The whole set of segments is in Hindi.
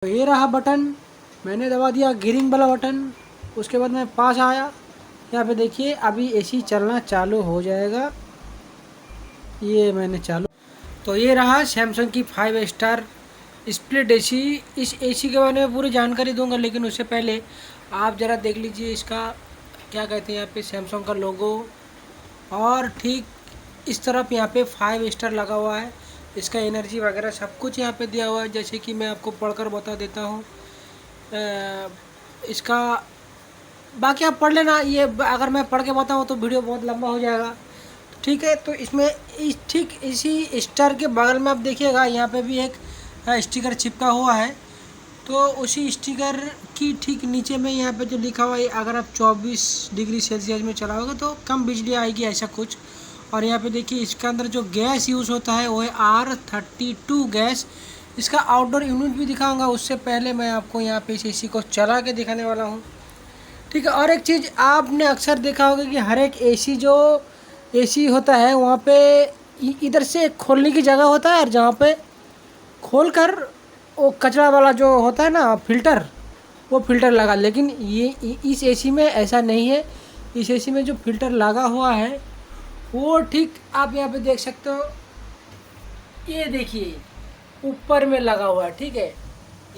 तो ये रहा बटन, मैंने दबा दिया गियरिंग वाला बटन। उसके बाद मैं पास आया। यहाँ पे देखिए अभी एसी चलना चालू हो जाएगा। ये मैंने चालू। तो ये रहा सैमसंग की 5 स्टार स्प्लिट एसी। इस एसी के बारे में पूरी जानकारी दूंगा, लेकिन उससे पहले आप ज़रा देख लीजिए इसका क्या कहते हैं यहाँ पे सैमसंग का लोगो। और ठीक इस तरफ यहाँ पे 5 स्टार लगा हुआ है। इसका एनर्जी वगैरह सब कुछ यहाँ पे दिया हुआ है, जैसे कि मैं आपको पढ़कर बता देता हूँ। इसका बाकी आप पढ़ लेना। ये अगर मैं पढ़ के बताऊँ तो वीडियो बहुत लंबा हो जाएगा, ठीक है। तो इसमें ठीक इसी स्टार के बगल में आप देखिएगा यहाँ पे भी एक स्टिकर चिपका हुआ है। तो उसी स्टिकर की ठीक नीचे में यहाँ पे जो लिखा हुआ है, अगर आप 24 डिग्री सेल्सियस में चलाओगे तो कम बिजली आएगी, ऐसा कुछ। और यहाँ पे देखिए इसके अंदर जो गैस यूज़ होता है वो है R32 गैस। इसका आउटडोर यूनिट भी दिखाऊंगा, उससे पहले मैं आपको यहाँ पे इस एसी को चला के दिखाने वाला हूँ, ठीक है। और एक चीज़ आपने अक्सर देखा होगा कि हर एक एसी जो एसी होता है वहाँ पे इधर से खोलने की जगह होता है, और जहाँ पे खोल कर वो कचरा वाला जो होता है ना फिल्टर, वो फिल्टर लगा। लेकिन ये इस एसी में ऐसा नहीं है। इस एसी में जो फिल्टर लगा हुआ है वो ठीक आप यहाँ पे देख सकते हो। ये देखिए ऊपर में लगा हुआ है, ठीक है।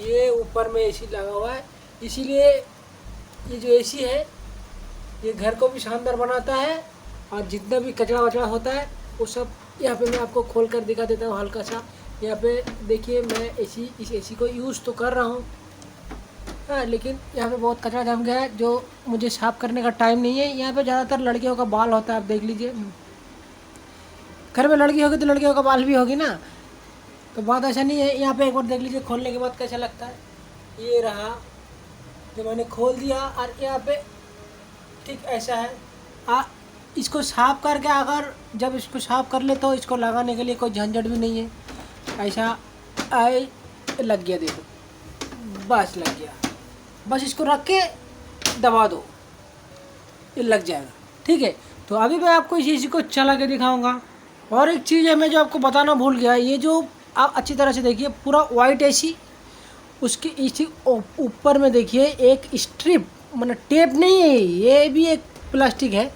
ये ऊपर में एसी लगा हुआ है, इसीलिए ये जो एसी है ये घर को भी शानदार बनाता है। और जितना भी कचरा वचरा होता है वो सब यहाँ पे मैं आपको खोल कर दिखा देता हूँ हल्का सा। यहाँ पे देखिए मैं इस एसी को यूज़ तो कर रहा हूँ, हाँ, लेकिन यहाँ पे बहुत कचरा जम गया है जो मुझे साफ़ करने का टाइम नहीं है। यहाँ पे ज़्यादातर लड़कियों का बाल होता है, आप देख लीजिए। घर में लड़की होगी तो लड़कियों का बाल भी होगी ना, तो बात ऐसा नहीं है। यहाँ पे एक बार देख लीजिए खोलने के बाद कैसा लगता है। ये रहा जो मैंने खोल दिया, और यहाँ पे ठीक ऐसा है। इसको साफ करके अगर जब इसको साफ कर ले तो इसको लगाने के लिए कोई झंझट भी नहीं है। ऐसा आई लग गया, देखो बस लग गया। बस इसको रख के दबा दो, ये लग जाएगा, ठीक है। तो अभी मैं आपको इस चीज़ को चला के दिखाऊंगा। और एक चीज़ है मैं जो आपको बताना भूल गया, ये जो आप अच्छी तरह से देखिए पूरा वाइट एसी, उसके इसी ऊपर में देखिए एक स्ट्रिप, मतलब टेप नहीं है, ये भी एक प्लास्टिक है।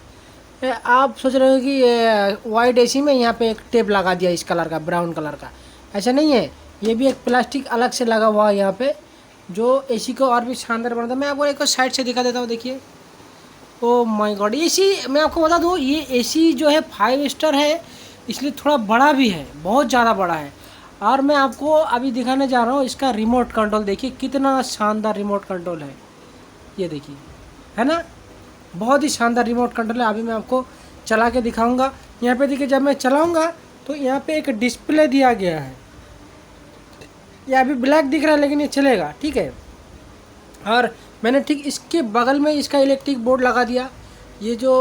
आप सोच रहे हो कि वाइट एसी में यहाँ पे एक टेप लगा दिया इस कलर का, ब्राउन कलर का, ऐसा नहीं है। ये भी एक प्लास्टिक अलग से लगा हुआ है यहाँ पे, जो एसी को और भी शानदार बनाता है। मैं आपको एक साइड से दिखा देता हूँ, देखिए। ओ माय गॉड, एसी मैं आपको बता दूँ ये एसी जो है 5 स्टार है, इसलिए थोड़ा बड़ा भी है, बहुत ज़्यादा बड़ा है। और मैं आपको अभी दिखाने जा रहा हूँ इसका रिमोट कंट्रोल। देखिए कितना शानदार रिमोट कंट्रोल है, ये देखिए, है ना, बहुत ही शानदार रिमोट कंट्रोल है। अभी मैं आपको चला के दिखाऊंगा। यहाँ पे देखिए जब मैं चलाऊंगा तो यहाँ पे एक डिस्प्ले दिया गया है। ये अभी ब्लैक दिख रहा है लेकिन ये चलेगा, ठीक है। और मैंने ठीक इसके बगल में इसका इलेक्ट्रिक बोर्ड लगा दिया। ये जो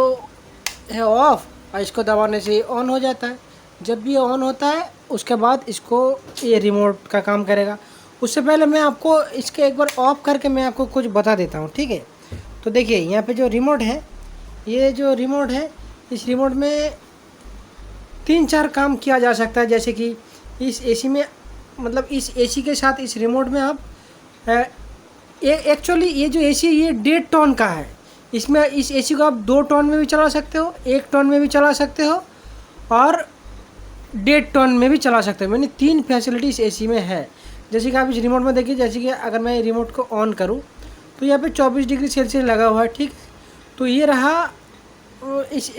है ऑफ, और इसको दबाने से ऑन हो जाता है। जब भी ऑन होता है उसके बाद इसको ये रिमोट का काम करेगा। उससे पहले मैं आपको इसके एक बार ऑफ करके मैं आपको कुछ बता देता हूँ, ठीक है। तो देखिए यहाँ पे जो रिमोट है, ये जो रिमोट है, इस रिमोट में 3-4 काम किया जा सकता है। जैसे कि इस एसी में, मतलब इस एसी के साथ इस रिमोट में आप एक्चुअली ये जो एसी ये 1.5 टन का है। इसमें इस एसी को आप 2 टन में भी चला सकते हो, 1 टन में भी चला सकते हो, और 1.5 टन में भी चला सकते हो। मैंने 3 फैसिलिटी इस एसी में है। जैसे कि आप इस रिमोट में देखिए, जैसे कि अगर मैं रिमोट को ऑन करूं तो यहाँ पे 24 डिग्री सेल्सियस लगा हुआ है, ठीक है। तो ये रहा इस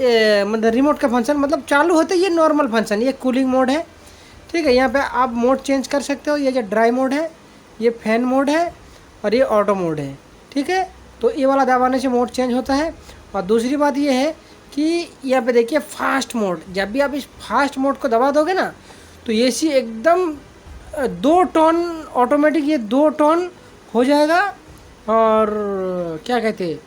मतलब रिमोट का फंक्शन, मतलब चालू होते ये नॉर्मल फंक्शन। ये कूलिंग मोड है, ठीक है। यहाँ पे आप मोड चेंज कर सकते हो। ये जो ड्राई मोड है, ये फैन मोड है, और ये ऑटो मोड है, ठीक है। तो ये वाला दबाने से मोड चेंज होता है। और दूसरी बात ये है कि यहाँ पे देखिए फास्ट मोड। जब भी आप इस फास्ट मोड को दबा दोगे ना तो ये सी एकदम 2 टन ऑटोमेटिक, ये 2 टन हो जाएगा। और क्या कहते हैं,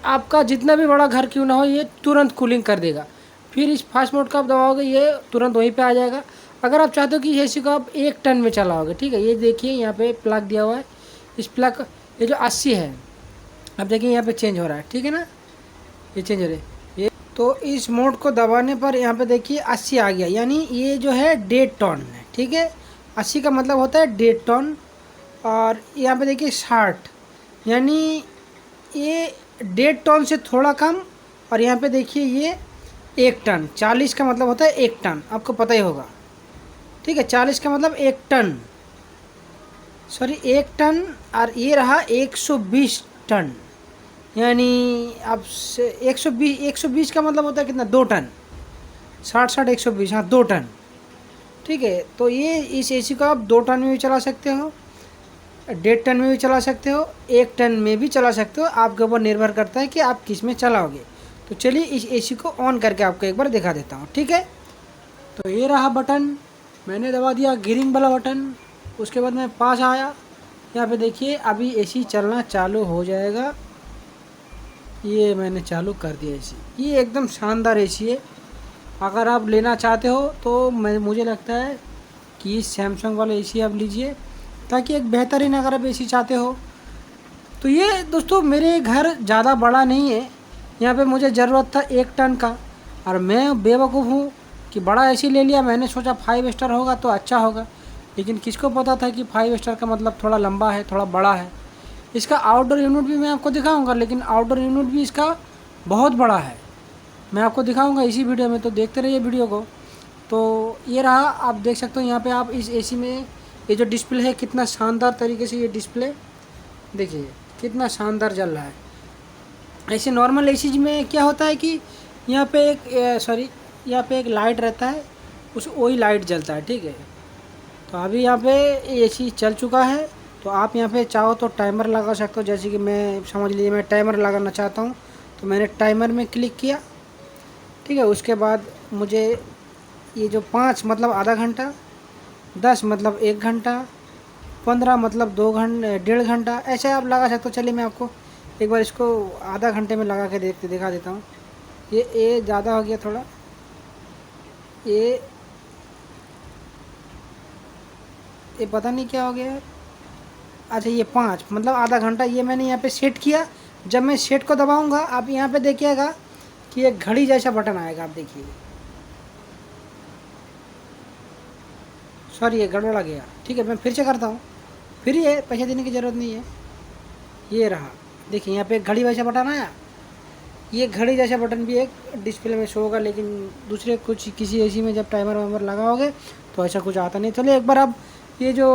आपका जितना भी बड़ा घर क्यों ना हो ये तुरंत कूलिंग कर देगा। फिर इस फास्ट मोड का आप दबाओगे ये तुरंत वहीं पे आ जाएगा। अगर आप चाहते हो कि एसी को आप 1 टन में चलाओगे, ठीक है। ये देखिए यहाँ पे प्लग दिया हुआ है। इस प्लग ये जो 80 है, अब देखिए यहाँ पे चेंज हो रहा है, ठीक है ना, ये चेंज हो रहा है। ये तो इस मोड को दबाने पर यहाँ पे देखिए 80 आ गया, यानी ये जो है 1.5 टन है, ठीक है। 80 का मतलब होता है 1.5 टन। और यहाँ पे देखिए 60, यानी ये 1.5 टन से थोड़ा कम। और यहाँ पे देखिए ये 1 टन, 40 का मतलब होता है 1 टन, आपको पता ही होगा। ठीक है, 40 का मतलब 1 टन, सॉरी 1 टन। और ये रहा 120 टन, यानी अब से 120 का मतलब होता है कितना, 2 टन। 60 60 120, हाँ 2 टन। ठीक है, तो ये इस एसी को आप 2 टन में भी चला सकते हो, 1.5 टन में भी चला सकते हो, 1 टन में भी चला सकते हो। आपके ऊपर निर्भर करता है कि आप किस में चलाओगे। तो चलिए इस एसी को ऑन करके आपको एक बार दिखा देता हूँ। ठीक है, तो ये रहा बटन, मैंने दबा दिया ग्रीन वाला बटन। उसके बाद मैं पास आया, यहाँ पे देखिए अभी एसी चलना चालू हो जाएगा। ये मैंने चालू कर दिया एसी। ये एकदम शानदार एसी है। अगर आप लेना चाहते हो तो मुझे लगता है कि सैमसंग वाला एसी आप लीजिए, ताकि एक बेहतरीन अगर आप एसी चाहते हो। तो ये दोस्तों मेरे घर ज़्यादा बड़ा नहीं है, यहाँ पे मुझे ज़रूरत था 1 टन का, और मैं बेवकूफ़ हूँ कि बड़ा एसी ले लिया। मैंने सोचा 5 स्टार होगा तो अच्छा होगा, लेकिन किसको पता था कि 5 स्टार का मतलब थोड़ा लंबा है, थोड़ा बड़ा है। इसका आउटडोर यूनिट भी मैं आपको दिखाऊंगा, लेकिन आउटडोर यूनिट भी इसका बहुत बड़ा है, मैं आपको दिखाऊंगा इसी वीडियो में, तो देखते रहिए वीडियो को। तो ये रहा, आप देख सकते हो यहाँ पे आप इस एसी में ये जो डिस्प्ले है, कितना शानदार तरीके से ये डिस्प्ले देखिए कितना शानदार जल रहा है। ऐसे नॉर्मल एसी में क्या होता है कि यहाँ पे यहाँ पे एक लाइट रहता है, उस वही लाइट जलता है। ठीक है, तो अभी यहाँ पे एसी चल चुका है। तो आप यहाँ पे चाहो तो टाइमर लगा सकते हो, जैसे कि मैं समझ लीजिए मैं टाइमर लगाना चाहता हूँ, तो मैंने टाइमर में क्लिक किया। ठीक है, उसके बाद मुझे ये जो 5 मतलब आधा घंटा, 10 मतलब 1 घंटा, 15 मतलब 2 घंटे 1.5 घंटा, ऐसे आप लगा सकते हो। चलिए मैं आपको एक बार इसको आधा घंटे में लगा के दिखा देता हूँ। ये ज़्यादा हो गया थोड़ा, ये पता नहीं क्या हो गया है। अच्छा, ये 5 मतलब आधा घंटा, ये मैंने यहाँ पे सेट किया। जब मैं सेट को दबाऊँगा, आप यहाँ पे देखिएगा कि एक घड़ी जैसा बटन आएगा, आप देखिए। सॉरी, ये गड़बड़ा गया। ठीक है, मैं फिर से करता हूँ। फिर ये पैसे देने की ज़रूरत नहीं है। ये रहा, देखिए यहाँ पे एक घड़ी वैसा बटन आया। ये घड़ी जैसा बटन भी एक डिस्प्ले में शो होगा, लेकिन दूसरे कुछ किसी एसी में जब टाइमर वाइमर लगाओगे तो ऐसा कुछ आता नहीं। चलिए एक बार अब ये जो